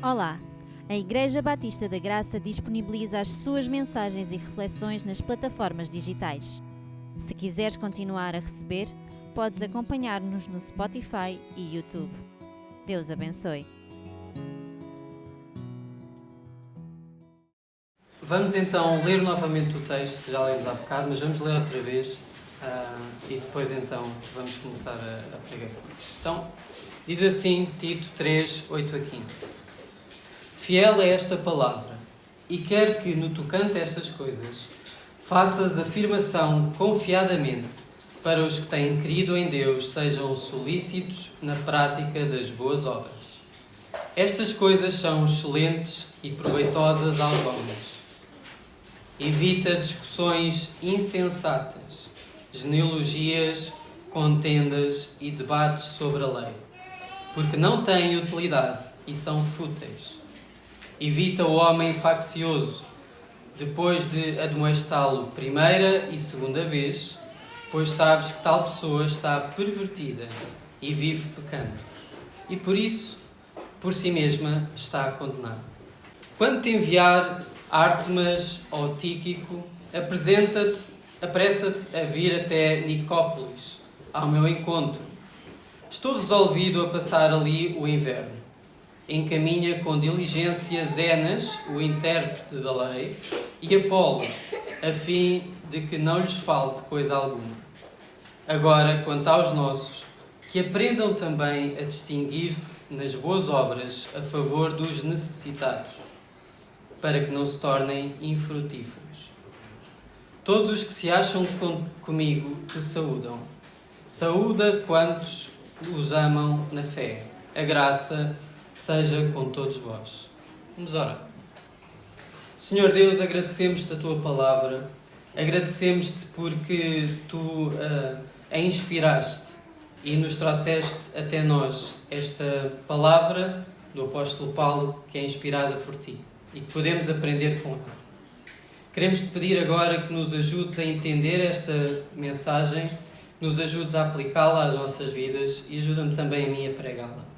Olá! A Igreja Batista da Graça disponibiliza as suas mensagens e reflexões nas plataformas digitais. Se quiseres continuar a receber, podes acompanhar-nos no Spotify e YouTube. Deus abençoe. Vamos então ler novamente o texto, que já lemos há bocado, mas vamos ler outra vez e depois então vamos começar a pregação. Então, diz assim Tito 3, 8 a 15. Fiel é esta palavra, e quer que, no tocante a estas coisas, faças afirmação confiadamente, para os que têm crido em Deus sejam solícitos na prática das boas obras. Estas coisas são excelentes e proveitosas aos homens. Evita discussões insensatas, genealogias, contendas e debates sobre a lei, porque não têm utilidade e são fúteis. Evita o homem faccioso, depois de admoestá-lo primeira e segunda vez, pois sabes que tal pessoa está pervertida e vive pecando, e por isso, por si mesma, está condenada. Quando te enviar Ártemas ou Tíquico, apressa-te a vir até Nicópolis, ao meu encontro. Estou resolvido a passar ali o inverno. Encaminha com diligência Zenas, o intérprete da lei, e Apolo, a fim de que não lhes falte coisa alguma. Agora, quanto aos nossos, que aprendam também a distinguir-se nas boas obras a favor dos necessitados, para que não se tornem infrutíferos. Todos os que se acham comigo te saúdam. Saúda quantos os amam na fé. A graça seja com todos vós. Vamos orar. Senhor Deus, agradecemos-te a tua palavra. Agradecemos-te porque tu a inspiraste e nos trouxeste até nós esta palavra do apóstolo Paulo, que é inspirada por ti e que podemos aprender com ela. Queremos-te pedir agora que nos ajudes a entender esta mensagem, nos ajudes a aplicá-la às nossas vidas e ajuda-me também a mim a pregá-la.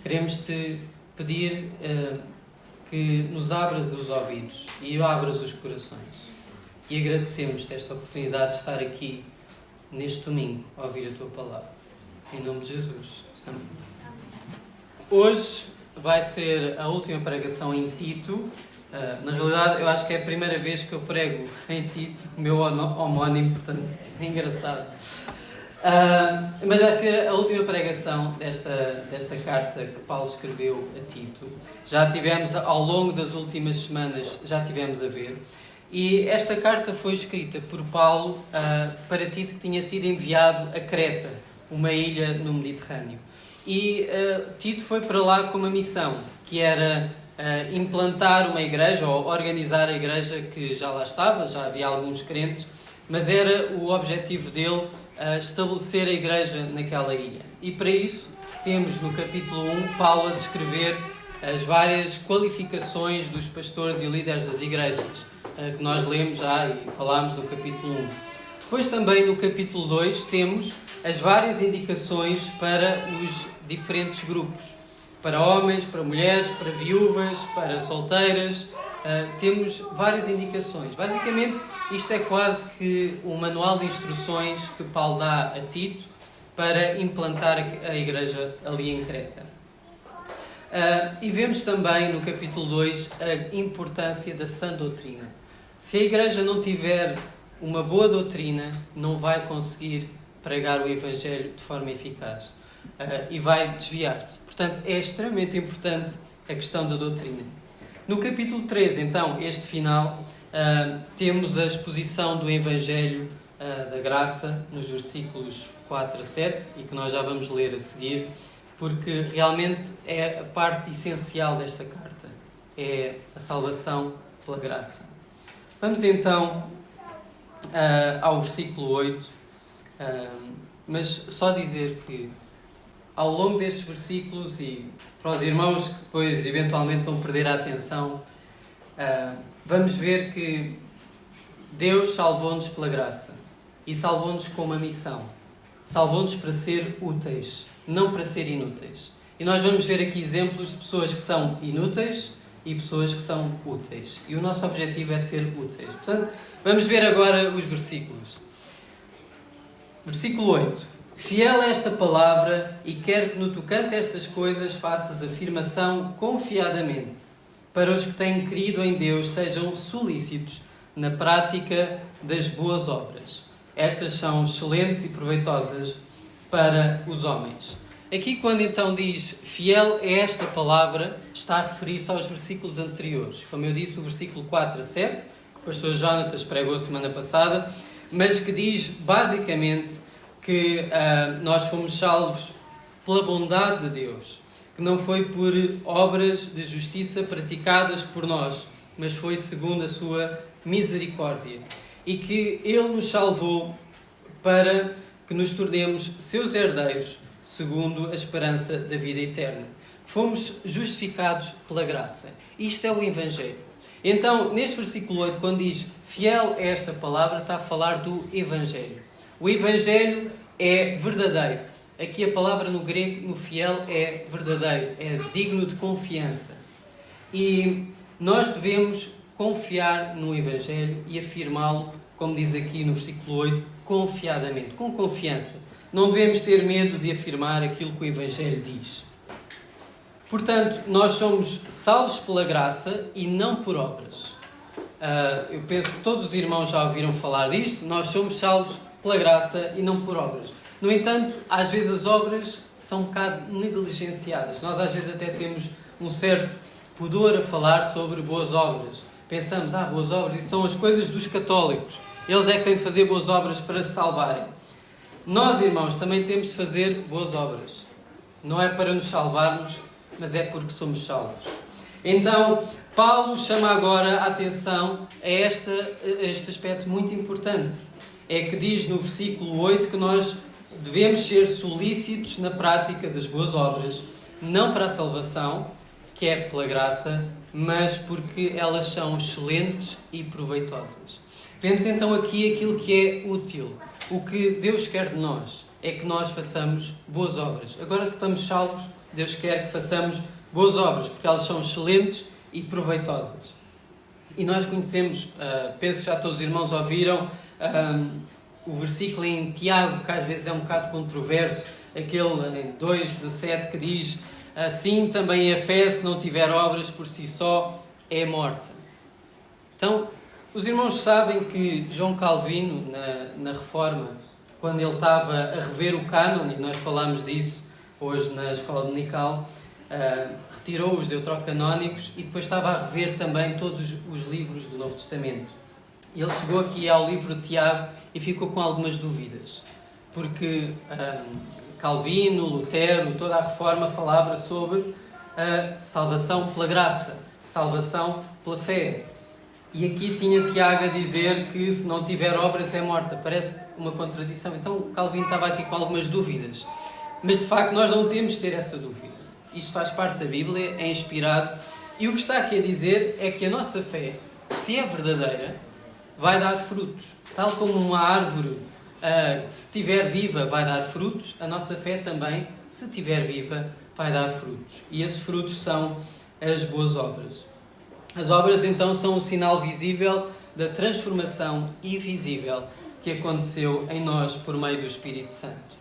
Queremos-te pedir que nos abras os ouvidos e abras os corações. E agradecemos-te esta oportunidade de estar aqui neste domingo a ouvir a tua palavra. Em nome de Jesus. Amém. Hoje vai ser a última pregação em Tito. Na realidade, eu acho que é a primeira vez que eu prego em Tito, o meu homónimo, portanto, é engraçado. Mas vai ser a última pregação desta carta que Paulo escreveu a Tito. Já tivemos, ao longo das últimas semanas, já tivemos a ver. E esta carta foi escrita por Paulo para Tito, que tinha sido enviado a Creta, uma ilha no Mediterrâneo. E Tito foi para lá com uma missão, que era implantar uma igreja, ou organizar a igreja que já lá estava, já havia alguns crentes, mas era o objetivo dele estabelecer a igreja naquela ilha. E para isso temos no capítulo 1 Paulo a descrever as várias qualificações dos pastores e líderes das igrejas, que nós lemos já e falámos no capítulo 1. Depois também no capítulo 2 temos as várias indicações para os diferentes grupos. Para homens, para mulheres, para viúvas, para solteiras. Temos várias indicações. Basicamente, isto é quase que um manual de instruções que Paulo dá a Tito para implantar a igreja ali em Creta. E vemos também no capítulo 2 a importância da sã doutrina. Se a igreja não tiver uma boa doutrina, não vai conseguir pregar o Evangelho de forma eficaz e vai desviar-se. Portanto, é extremamente importante a questão da doutrina. No capítulo 3, então, este final, temos a exposição do Evangelho da Graça nos versículos 4 a 7 e que nós já vamos ler a seguir, porque realmente é a parte essencial desta carta, é a salvação pela graça. Vamos então ao versículo 8, mas só dizer que ao longo destes versículos, e para os irmãos que depois eventualmente vão perder a atenção, vamos ver que Deus salvou-nos pela graça e salvou-nos com uma missão. Salvou-nos para ser úteis, não para ser inúteis. E nós vamos ver aqui exemplos de pessoas que são inúteis e pessoas que são úteis. E o nosso objetivo é ser úteis. Portanto, vamos ver agora os versículos. Versículo 8. Fiel é esta palavra e quero que no tocante a estas coisas faças afirmação confiadamente, para os que têm crido em Deus sejam solícitos na prática das boas obras. Estas são excelentes e proveitosas para os homens. Aqui, quando então diz fiel é esta palavra, está a referir-se aos versículos anteriores. Como eu disse, o versículo 4 a 7, que o pastor Jonatas pregou a semana passada, mas que diz basicamente que nós fomos salvos pela bondade de Deus, que não foi por obras de justiça praticadas por nós, mas foi segundo a sua misericórdia. E que Ele nos salvou para que nos tornemos seus herdeiros, segundo a esperança da vida eterna. Fomos justificados pela graça. Isto é o Evangelho. Então, neste versículo 8, quando diz fiel é esta palavra, está a falar do Evangelho. O Evangelho é verdadeiro. Aqui a palavra no grego, no fiel, é verdadeiro, é digno de confiança. E nós devemos confiar no Evangelho e afirmá-lo, como diz aqui no versículo 8, confiadamente, com confiança. Não devemos ter medo de afirmar aquilo que o Evangelho diz. Portanto, nós somos salvos pela graça e não por obras. Eu penso que todos os irmãos já ouviram falar disto. Nós somos salvos pela graça e não por obras. No entanto, às vezes as obras são um bocado negligenciadas. Nós às vezes até temos um certo pudor a falar sobre boas obras. Pensamos, boas obras, isso são as coisas dos católicos. Eles é que têm de fazer boas obras para se salvarem. Nós, irmãos, também temos de fazer boas obras. Não é para nos salvarmos, mas é porque somos salvos. Então, Paulo chama agora a atenção a este aspecto muito importante. É que diz no versículo 8 que nós devemos ser solícitos na prática das boas obras, não para a salvação, que é pela graça, mas porque elas são excelentes e proveitosas. Vemos então aqui aquilo que é útil. O que Deus quer de nós é que nós façamos boas obras. Agora que estamos salvos, Deus quer que façamos boas obras, porque elas são excelentes e proveitosas. E nós conhecemos, penso que já todos os irmãos ouviram, o versículo em Tiago, que às vezes é um bocado controverso, aquele em 2,17 que diz: assim também a fé, se não tiver obras por si só, é morta. Então, os irmãos sabem que João Calvino, na Reforma, quando ele estava a rever o cânon, e nós falámos disso hoje na Escola Dominical, retirou os deuterocanónicos e depois estava a rever também todos os livros do Novo Testamento. Ele chegou aqui ao livro de Tiago e ficou com algumas dúvidas, porque Calvino, Lutero, toda a Reforma falava sobre a salvação pela graça, salvação pela fé. E aqui tinha Tiago a dizer que se não tiver obras é morta. Parece uma contradição. Então Calvino estava aqui com algumas dúvidas. Mas de facto nós não temos de ter essa dúvida. Isto faz parte da Bíblia, é inspirado. E o que está aqui a dizer é que a nossa fé, se é verdadeira, vai dar frutos. Tal como uma árvore, que se estiver viva vai dar frutos, a nossa fé também, se estiver viva, vai dar frutos. E esses frutos são as boas obras. As obras então são um sinal visível da transformação invisível que aconteceu em nós por meio do Espírito Santo.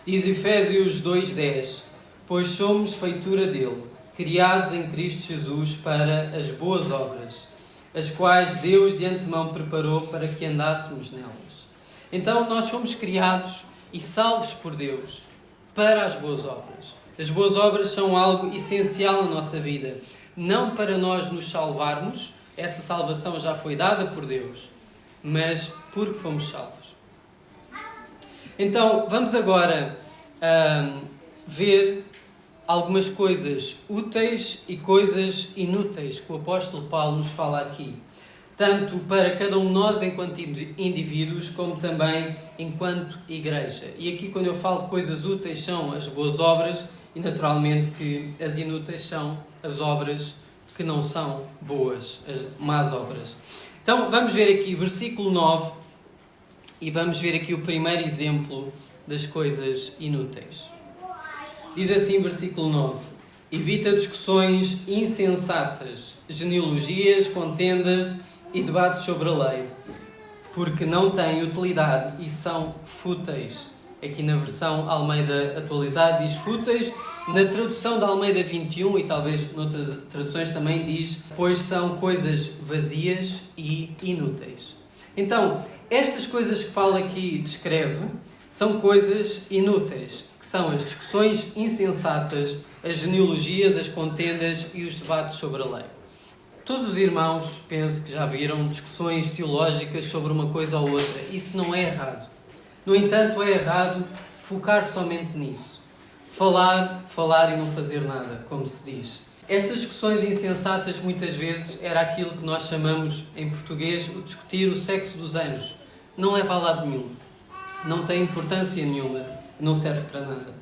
Diz Efésios 2,10: pois somos feitura dele, criados em Cristo Jesus para as boas obras, as quais Deus de antemão preparou para que andássemos nelas. Então nós fomos criados e salvos por Deus para as boas obras. As boas obras são algo essencial na nossa vida. Não para nós nos salvarmos, essa salvação já foi dada por Deus, mas porque fomos salvos. Então, vamos agora ver algumas coisas úteis e coisas inúteis que o apóstolo Paulo nos fala aqui. Tanto para cada um de nós enquanto indivíduos, como também enquanto igreja. E aqui quando eu falo de coisas úteis são as boas obras e naturalmente que as inúteis são as obras que não são boas, as más obras. Então vamos ver aqui versículo 9 e vamos ver aqui o primeiro exemplo das coisas inúteis. Diz assim, versículo 9: evita discussões insensatas, genealogias, contendas e debates sobre a lei, porque não têm utilidade e são fúteis. Aqui na versão Almeida atualizada diz fúteis, na tradução da Almeida 21 e talvez noutras traduções também diz, pois são coisas vazias e inúteis. Então, estas coisas que Paulo aqui descreve são coisas inúteis, que são as discussões insensatas, as genealogias, as contendas e os debates sobre a lei. Todos os irmãos, penso que já viram discussões teológicas sobre uma coisa ou outra. Isso não é errado. No entanto, é errado focar somente nisso. Falar e não fazer nada, como se diz. Estas discussões insensatas, muitas vezes, era aquilo que nós chamamos, em português, o discutir o sexo dos anjos. Não leva a lado nenhum. Não tem importância nenhuma. Não serve para nada.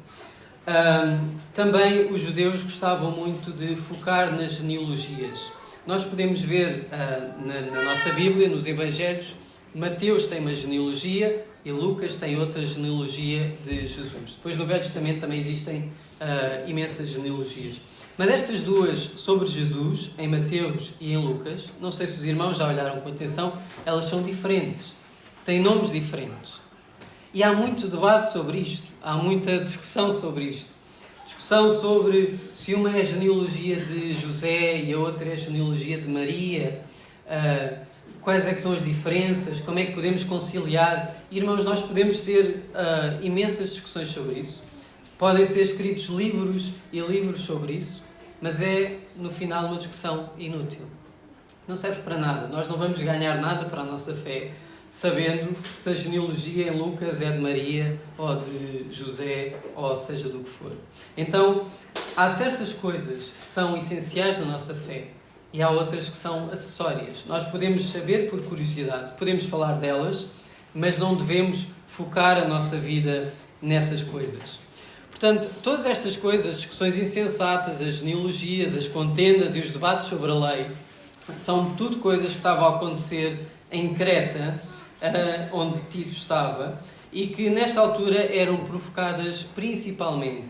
Também os judeus gostavam muito de focar nas genealogias. Nós podemos ver na nossa Bíblia, nos Evangelhos, Mateus tem uma genealogia e Lucas tem outra genealogia de Jesus. Depois no Velho Testamento também existem imensas genealogias. Mas estas duas sobre Jesus, em Mateus e em Lucas, não sei se os irmãos já olharam com atenção, elas são diferentes. Têm nomes diferentes. E há muito debate sobre isto. Há muita discussão sobre isto. Discussão sobre se uma é a genealogia de José e a outra é a genealogia de Maria. Quais é que são as diferenças? Como é que podemos conciliar? Irmãos, nós podemos ter imensas discussões sobre isso. Podem ser escritos livros e livros sobre isso, mas é, no final, uma discussão inútil. Não serve para nada. Nós não vamos ganhar nada para a nossa fé, sabendo se a genealogia em Lucas é de Maria ou de José, ou seja do que for. Então, há certas coisas que são essenciais na nossa fé e há outras que são acessórias. Nós podemos saber por curiosidade, podemos falar delas, mas não devemos focar a nossa vida nessas coisas. Portanto, todas estas coisas, discussões insensatas, as genealogias, as contendas e os debates sobre a lei, são tudo coisas que estavam a acontecer em Creta, onde Tito estava, e que nesta altura eram provocadas principalmente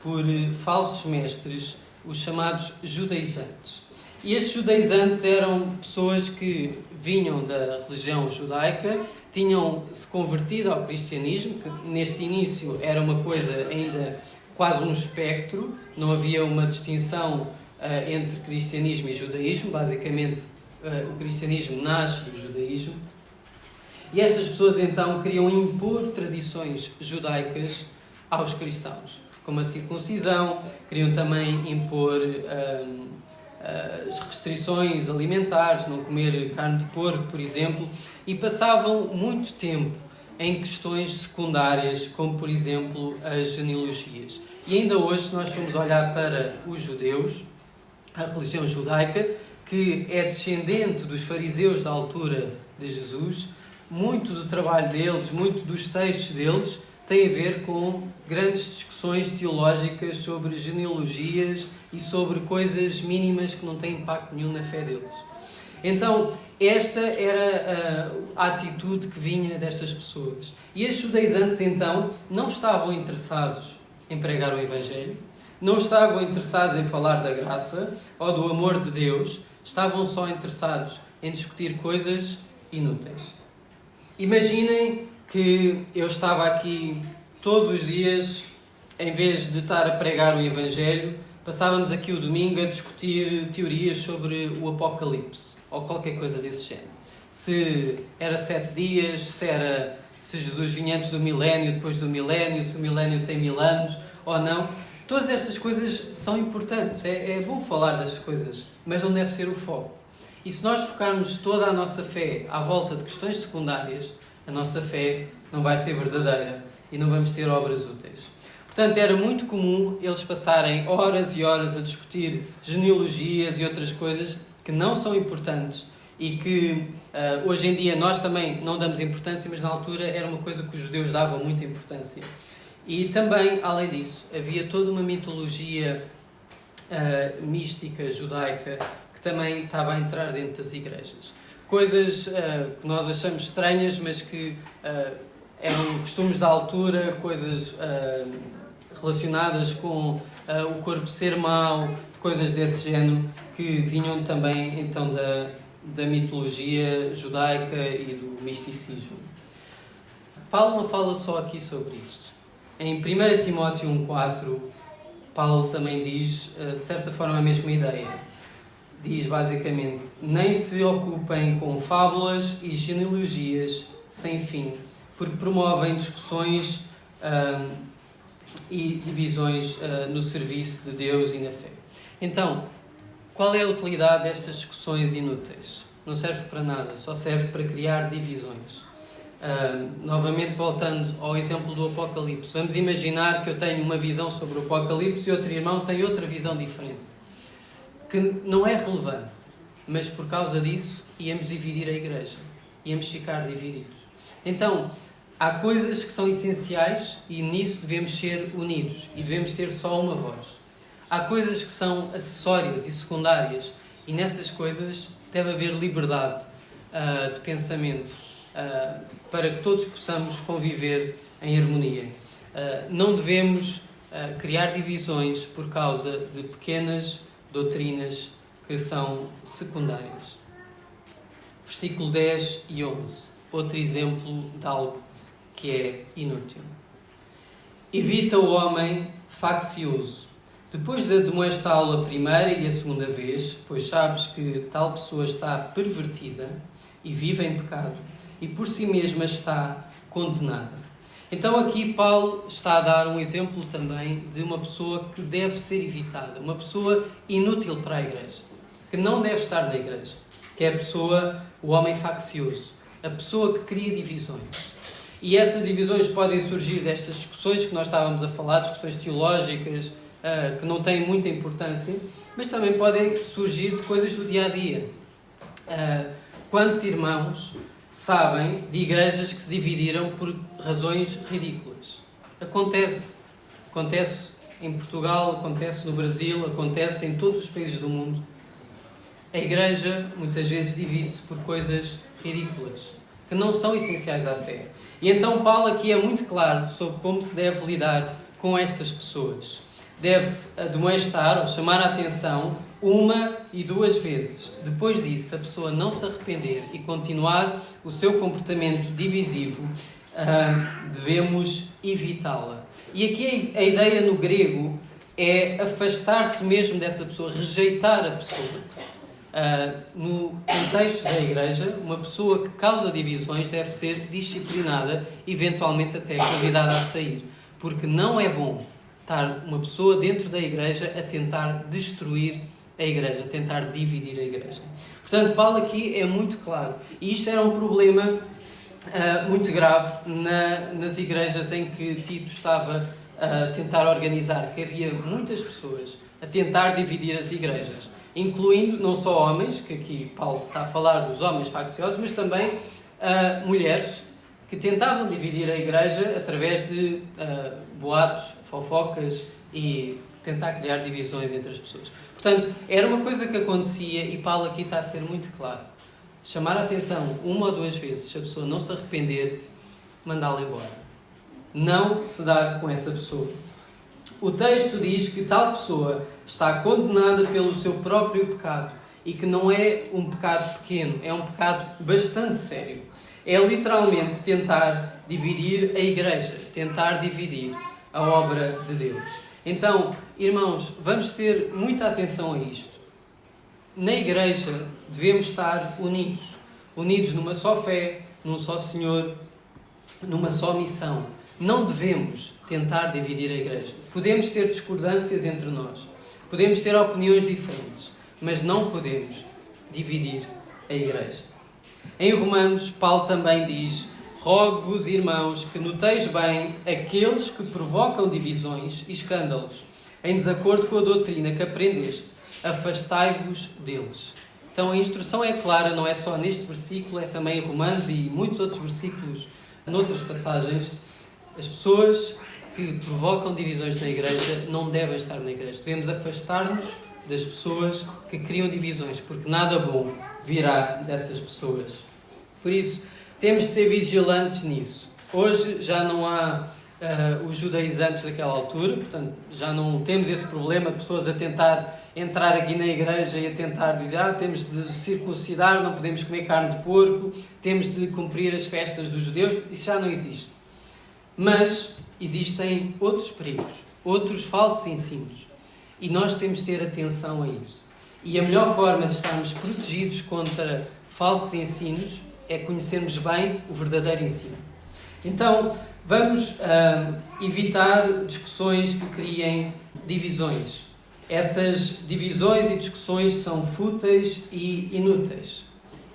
por falsos mestres, os chamados judaizantes. E estes judaizantes eram pessoas que vinham da religião judaica, tinham-se convertido ao cristianismo, que neste início era uma coisa ainda quase um espectro, não havia uma distinção entre cristianismo e judaísmo, basicamente o cristianismo nasce do judaísmo. E estas pessoas então queriam impor tradições judaicas aos cristãos, como a circuncisão, queriam também impor as restrições alimentares, não comer carne de porco, por exemplo, e passavam muito tempo em questões secundárias, como por exemplo as genealogias. E ainda hoje, se nós formos olhar para os judeus, a religião judaica, que é descendente dos fariseus da altura de Jesus, muito do trabalho deles, muito dos textos deles, tem a ver com grandes discussões teológicas sobre genealogias e sobre coisas mínimas que não têm impacto nenhum na fé deles. Então, esta era a atitude que vinha destas pessoas. E estes judaizantes, então, não estavam interessados em pregar o Evangelho, não estavam interessados em falar da graça ou do amor de Deus, estavam só interessados em discutir coisas inúteis. Imaginem que eu estava aqui todos os dias, em vez de estar a pregar o Evangelho, passávamos aqui o domingo a discutir teorias sobre o Apocalipse, ou qualquer coisa desse género. Se era 7 dias, se Jesus vinha antes do milénio, depois do milénio, se o milénio tem 1000 anos ou não. Todas estas coisas são importantes, é bom falar destas coisas, mas não deve ser o foco. E se nós focarmos toda a nossa fé à volta de questões secundárias, a nossa fé não vai ser verdadeira e não vamos ter obras úteis. Portanto, era muito comum eles passarem horas e horas a discutir genealogias e outras coisas que não são importantes e que hoje em dia nós também não damos importância, mas na altura era uma coisa que os judeus davam muita importância. E também, além disso, havia toda uma mitologia mística judaica que também estava a entrar dentro das igrejas. Coisas que nós achamos estranhas, mas que eram costumes da altura, coisas relacionadas com o corpo ser mau, coisas desse género, que vinham também então da mitologia judaica e do misticismo. Paulo não fala só aqui sobre isso. Em 1 Timóteo 1,4, Paulo também diz, de certa forma, a mesma ideia. Diz basicamente: nem se ocupem com fábulas e genealogias sem fim, porque promovem discussões e divisões no serviço de Deus e na fé. Então, qual é a utilidade destas discussões inúteis? Não serve para nada, só serve para criar divisões. Novamente voltando ao exemplo do Apocalipse, vamos imaginar que eu tenho uma visão sobre o Apocalipse e outro irmão tem outra visão diferente, que não é relevante, mas por causa disso íamos dividir a igreja, íamos ficar divididos. Então, há coisas que são essenciais e nisso devemos ser unidos e devemos ter só uma voz. Há coisas que são acessórias e secundárias e nessas coisas deve haver liberdade de pensamento, para que todos possamos conviver em harmonia. Não devemos criar divisões por causa de pequenas doutrinas que são secundárias. Versículo 10 e 11. Outro exemplo de algo que é inútil. Evita o homem faccioso. Depois de demonstrá-lo a primeira e a segunda vez, pois sabes que tal pessoa está pervertida e vive em pecado, e por si mesma está condenada. Então aqui Paulo está a dar um exemplo também de uma pessoa que deve ser evitada, uma pessoa inútil para a igreja, que não deve estar na igreja, que é a pessoa, o homem faccioso, a pessoa que cria divisões. E essas divisões podem surgir destas discussões que nós estávamos a falar, discussões teológicas, que não têm muita importância, mas também podem surgir de coisas do dia-a-dia. Quantos irmãos sabem de igrejas que se dividiram por razões ridículas? Acontece em Portugal, acontece no Brasil, acontece em todos os países do mundo. A igreja muitas vezes divide-se por coisas ridículas, que não são essenciais à fé. E então Paulo aqui é muito claro sobre como se deve lidar com estas pessoas. Deve-se admoestar ou chamar a atenção 1 e 2 vezes. Depois disso, se a pessoa não se arrepender e continuar o seu comportamento divisivo, devemos evitá-la. E aqui a ideia no grego é afastar-se mesmo dessa pessoa, rejeitar a pessoa. No contexto da igreja, uma pessoa que causa divisões deve ser disciplinada, eventualmente até convidada a sair, porque não é bom estar uma pessoa dentro da igreja a tentar destruir a igreja, a tentar dividir a igreja. Portanto, Paulo aqui é muito claro. E isto era um problema muito grave nas igrejas em que Tito estava a tentar organizar, que havia muitas pessoas a tentar dividir as igrejas, incluindo não só homens, que aqui Paulo está a falar dos homens facciosos, mas também mulheres que tentavam dividir a igreja através de boatos, fofocas e tentar criar divisões entre as pessoas. Portanto, era uma coisa que acontecia e Paulo aqui está a ser muito claro. Chamar a atenção 1 ou 2 vezes, se a pessoa não se arrepender, mandá-la embora. Não se dar com essa pessoa. O texto diz que tal pessoa está condenada pelo seu próprio pecado e que não é um pecado pequeno, é um pecado bastante sério. É literalmente tentar dividir a igreja, tentar dividir a obra de Deus. Então, irmãos, vamos ter muita atenção a isto. Na igreja devemos estar unidos numa só fé, num só Senhor, numa só missão. Não devemos tentar dividir a igreja. Podemos ter discordâncias entre nós, podemos ter opiniões diferentes, mas não podemos dividir a igreja. Em Romanos, Paulo também diz: rogo-vos, irmãos, que noteis bem aqueles que provocam divisões e escândalos, em desacordo com a doutrina que aprendeste. Afastai-vos deles. Então a instrução é clara, não é só neste versículo, é também em Romanos e muitos outros versículos, noutras passagens. As pessoas que provocam divisões na igreja não devem estar na igreja. Devemos afastar-nos das pessoas que criam divisões, porque nada bom virá dessas pessoas. Por isso, temos de ser vigilantes nisso. Hoje já não há os judaizantes daquela altura, portanto já não temos esse problema, pessoas a tentar entrar aqui na igreja e a tentar dizer temos de circuncidar, não podemos comer carne de porco, temos de cumprir as festas dos judeus, isso já não existe. Mas existem outros perigos, outros falsos ensinos, e nós temos de ter atenção a isso. E a melhor forma de estarmos protegidos contra falsos ensinos é conhecermos bem o verdadeiro ensino. Então, vamos evitar discussões que criem divisões. Essas divisões e discussões são fúteis e inúteis.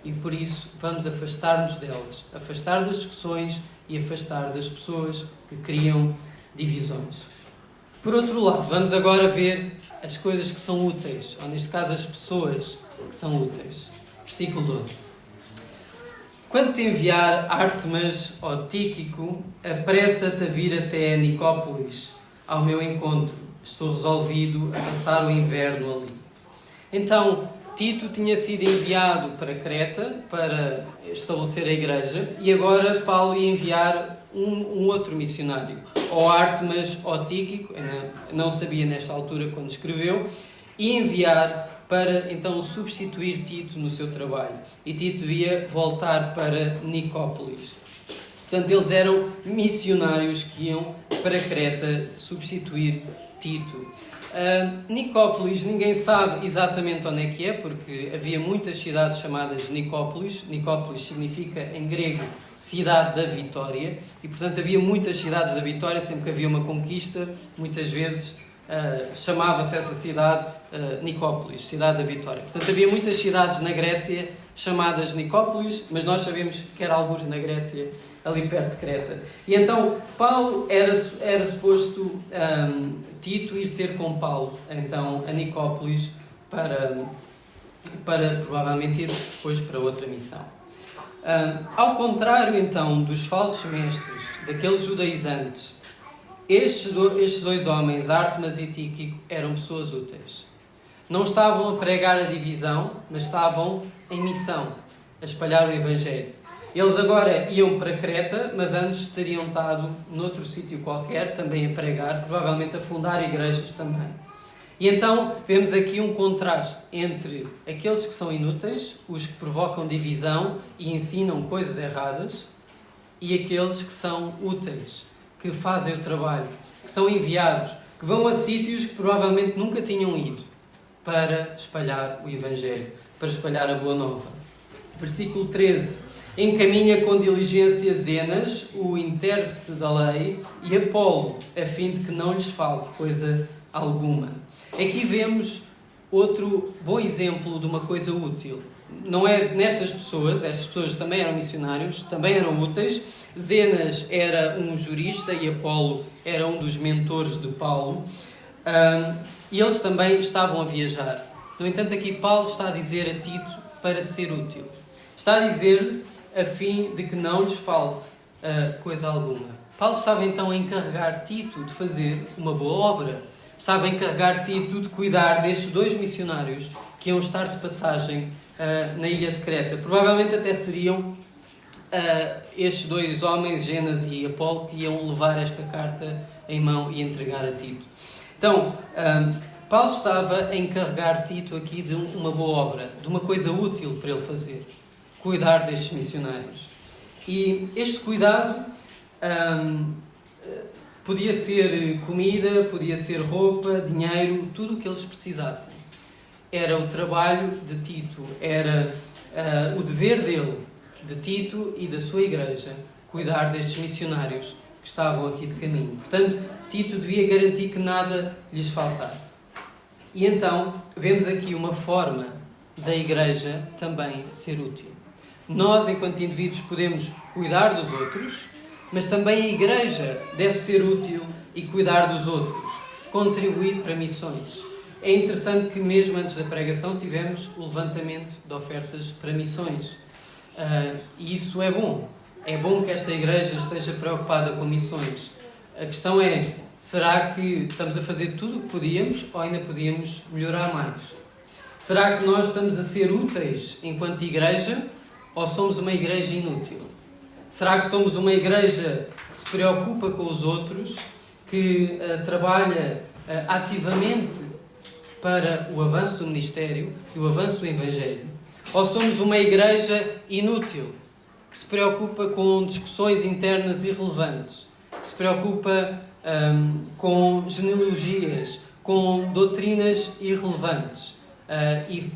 E por isso vamos afastar-nos delas. Afastar das discussões e afastar das pessoas que criam divisões. Por outro lado, vamos agora ver as coisas que são úteis, ou neste caso as pessoas que são úteis. Versículo 12. Quando te enviar Ártemas ou Tíquico, apressa-te a vir até Nicópolis, ao meu encontro. Estou resolvido a passar o inverno ali. Então, Tito tinha sido enviado para Creta para estabelecer a igreja, e agora Paulo ia enviar um outro missionário, ou Ártemas ou Tíquico, não sabia nesta altura quando escreveu, e enviar para então substituir Tito no seu trabalho. E Tito devia voltar para Nicópolis. Portanto, eles eram missionários que iam para Creta substituir Tito. Nicópolis, ninguém sabe exatamente onde é que é, porque havia muitas cidades chamadas Nicópolis. Nicópolis significa, em grego, cidade da vitória. E, portanto, havia muitas cidades da vitória. Sempre que havia uma conquista, muitas vezes chamava-se essa cidade Nicópolis, cidade da vitória. Portanto, havia muitas cidades na Grécia chamadas Nicópolis, mas nós sabemos que era alguns na Grécia, ali perto de Creta. E então, Paulo era suposto Tito ir ter com Paulo, então, a Nicópolis, para provavelmente ir depois para outra missão. Ao contrário, então, dos falsos mestres, daqueles judaizantes, estes dois homens, Ártemas e Tíquico, eram pessoas úteis. Não estavam a pregar a divisão, mas estavam em missão, a espalhar o Evangelho. Eles agora iam para Creta, mas antes teriam estado noutro sítio qualquer, também a pregar, provavelmente a fundar igrejas também. E então vemos aqui um contraste entre aqueles que são inúteis, os que provocam divisão e ensinam coisas erradas, e aqueles que são úteis, que fazem o trabalho, que são enviados, que vão a sítios que provavelmente nunca tinham ido, para espalhar o Evangelho, para espalhar a Boa Nova. Versículo 13. Encaminha com diligência Zenas, o intérprete da lei, e Apolo, a fim de que não lhes falte coisa alguma. Aqui vemos outro bom exemplo de uma coisa útil. Não é nestas pessoas, estas pessoas também eram missionários, também eram úteis. Zenas era um jurista e Apolo era um dos mentores de Paulo. E eles também estavam a viajar. No entanto, aqui Paulo está a dizer a Tito para ser útil. Está a dizer a fim de que não lhes falte coisa alguma. Paulo estava então a encarregar Tito de fazer uma boa obra. Estava a encarregar Tito de cuidar destes dois missionários que iam estar de passagem na ilha de Creta. Provavelmente até seriam estes dois homens, Zenas e Apolo, que iam levar esta carta em mão e entregar a Tito. Então, Paulo estava a encarregar Tito aqui de uma boa obra, de uma coisa útil para ele fazer. Cuidar destes missionários. E este cuidado podia ser comida, podia ser roupa, dinheiro, tudo o que eles precisassem. Era o trabalho de Tito, era o dever dele, de Tito e da sua igreja, cuidar destes missionários que estavam aqui de caminho. Portanto, Tito devia garantir que nada lhes faltasse. E então, vemos aqui uma forma da igreja também ser útil. Nós, enquanto indivíduos, podemos cuidar dos outros, mas também a igreja deve ser útil e cuidar dos outros, contribuir para missões. É interessante que mesmo antes da pregação tivemos o levantamento de ofertas para missões. E isso é bom. É bom que esta igreja esteja preocupada com missões. A questão é, será que estamos a fazer tudo o que podíamos ou ainda podíamos melhorar mais? Será que nós estamos a ser úteis enquanto igreja ou somos uma igreja inútil? Será que somos uma igreja que se preocupa com os outros, que trabalha ativamente para o avanço do ministério e o avanço do Evangelho? Ou somos uma igreja inútil, que se preocupa com discussões internas irrelevantes, que se preocupa com genealogias, com doutrinas irrelevantes e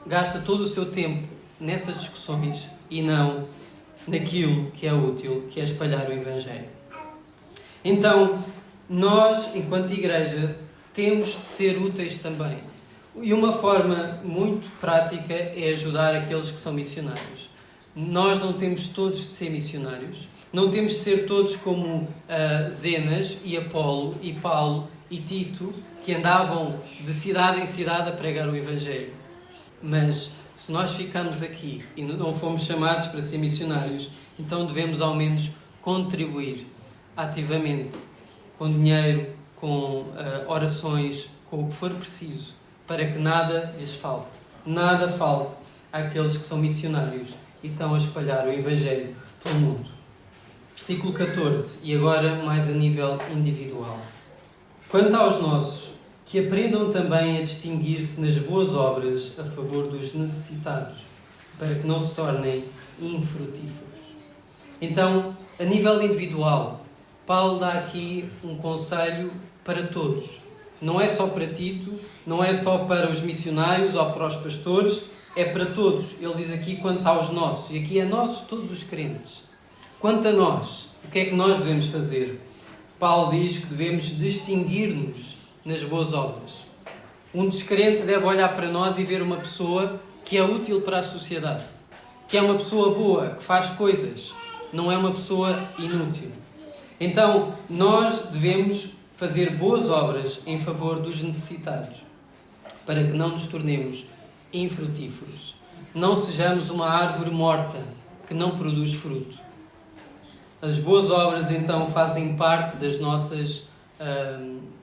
gasta todo o seu tempo nessas discussões e não naquilo que é útil, que é espalhar o Evangelho? Então, nós, enquanto igreja, temos de ser úteis também. E uma forma muito prática é ajudar aqueles que são missionários. Nós não temos todos de ser missionários, não temos de ser todos como Zenas e Apolo e Paulo e Tito, que andavam de cidade em cidade a pregar o Evangelho. Mas se nós ficamos aqui e não fomos chamados para ser missionários, então devemos ao menos contribuir ativamente, com dinheiro, com orações, com o que for preciso, para que nada lhes falte. Nada falte àqueles que são missionários e estão a espalhar o Evangelho pelo mundo. Versículo 14, e agora mais a nível individual. Quanto aos nossos, que aprendam também a distinguir-se nas boas obras a favor dos necessitados, para que não se tornem infrutíferos. Então, a nível individual, Paulo dá aqui um conselho para todos. Não é só para Tito, não é só para os missionários ou para os pastores, é para todos. Ele diz aqui quanto aos nossos, e aqui é nossos todos os crentes. Quanto a nós, o que é que nós devemos fazer? Paulo diz que devemos distinguir-nos nas boas obras. Um descrente deve olhar para nós e ver uma pessoa que é útil para a sociedade, que é uma pessoa boa, que faz coisas, não é uma pessoa inútil. Então, nós devemos fazer boas obras em favor dos necessitados, para que não nos tornemos infrutíferos. Não sejamos uma árvore morta que não produz fruto. As boas obras, então, fazem parte das nossas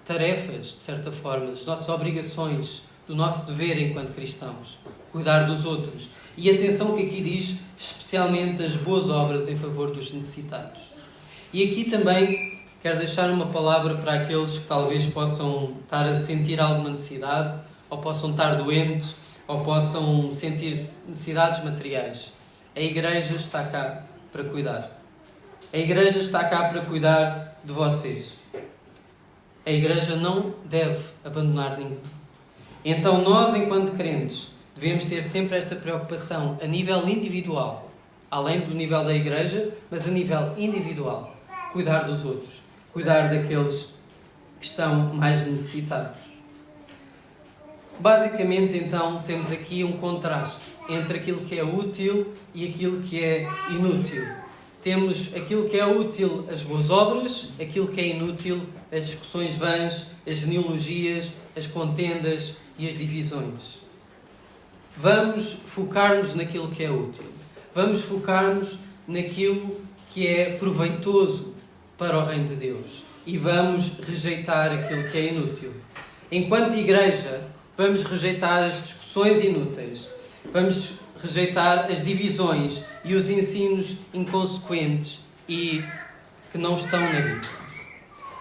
tarefas, de certa forma, das nossas obrigações, do nosso dever enquanto cristãos. Cuidar dos outros. E atenção que aqui diz, especialmente as boas obras em favor dos necessitados. E aqui também quero deixar uma palavra para aqueles que talvez possam estar a sentir alguma necessidade, ou possam estar doentes, ou possam sentir necessidades materiais. A igreja está cá para cuidar. A igreja está cá para cuidar de vocês. A igreja não deve abandonar ninguém. Então nós, enquanto crentes, devemos ter sempre esta preocupação a nível individual, além do nível da igreja, mas a nível individual. Cuidar dos outros. Cuidar daqueles que estão mais necessitados. Basicamente, então, temos aqui um contraste entre aquilo que é útil e aquilo que é inútil. Temos aquilo que é útil, as boas obras, aquilo que é inútil, as discussões vãs, as genealogias, as contendas e as divisões. Vamos focar-nos naquilo que é útil. Vamos focar-nos naquilo que é proveitoso para o reino de Deus. E vamos rejeitar aquilo que é inútil. Enquanto igreja, vamos rejeitar as discussões inúteis. Vamos rejeitar as divisões e os ensinos inconsequentes e que não estão na Bíblia.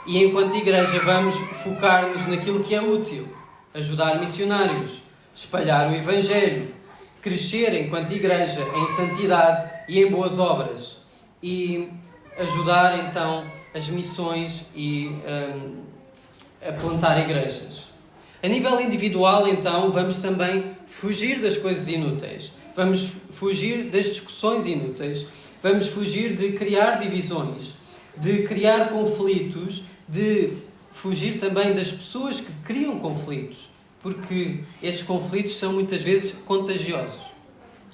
E enquanto igreja, vamos focar-nos naquilo que é útil. Ajudar missionários, espalhar o Evangelho, crescer enquanto igreja em santidade e em boas obras. E ajudar então as missões e a plantar igrejas. A nível individual, então, vamos também fugir das coisas inúteis. Vamos fugir das discussões inúteis. Vamos fugir de criar divisões, de criar conflitos, de fugir também das pessoas que criam conflitos, porque estes conflitos são muitas vezes contagiosos.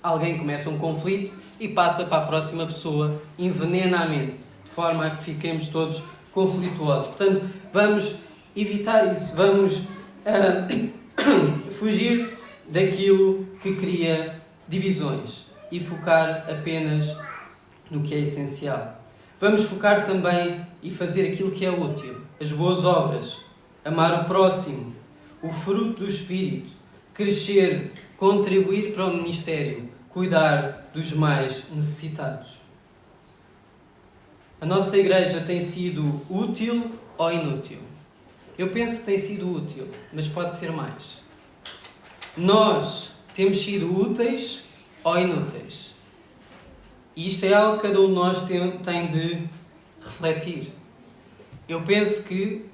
Alguém começa um conflito e passa para a próxima pessoa, envenena a mente, de forma a que fiquemos todos conflituosos. Portanto, vamos evitar isso, vamos fugir daquilo que cria divisões e focar apenas no que é essencial. Vamos focar também e fazer aquilo que é útil, as boas obras, amar o próximo, o fruto do Espírito, crescer, contribuir para o ministério, cuidar dos mais necessitados. A nossa igreja tem sido útil ou inútil? Eu penso que tem sido útil, mas pode ser mais. Nós temos sido úteis ou inúteis? E isto é algo que cada um de nós tem de refletir. Eu penso que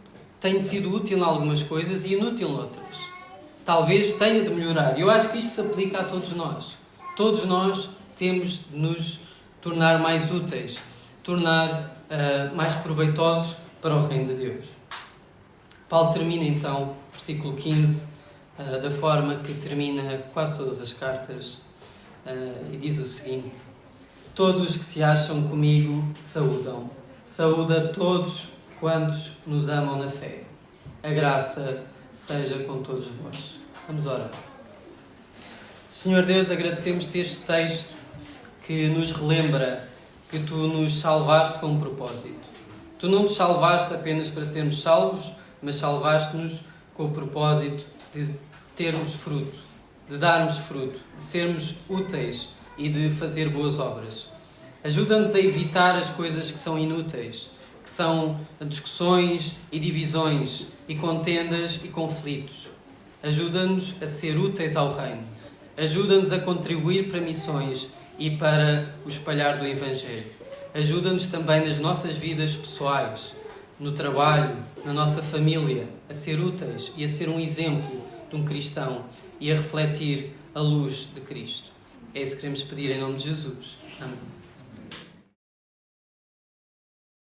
tenho sido útil em algumas coisas e inútil em outras. Talvez tenha de melhorar. Eu acho que isto se aplica a todos nós. Todos nós temos de nos tornar mais úteis, tornar mais proveitosos para o reino de Deus. Paulo termina então, versículo 15, da forma que termina quase todas as cartas, e diz o seguinte: todos os que se acham comigo saúdam. Saúda todos quantos nos amam na fé. A graça seja com todos vós. Vamos orar. Senhor Deus, agradecemos-te este texto que nos relembra que Tu nos salvaste com um propósito. Tu não nos salvaste apenas para sermos salvos, mas salvaste-nos com o propósito de termos fruto, de darmos fruto, de sermos úteis e de fazer boas obras. Ajuda-nos a evitar as coisas que são inúteis, que são discussões e divisões e contendas e conflitos. Ajuda-nos a ser úteis ao reino. Ajuda-nos a contribuir para missões e para o espalhar do Evangelho. Ajuda-nos também nas nossas vidas pessoais, no trabalho, na nossa família, a ser úteis e a ser um exemplo de um cristão e a refletir a luz de Cristo. É isso que queremos pedir em nome de Jesus. Amém.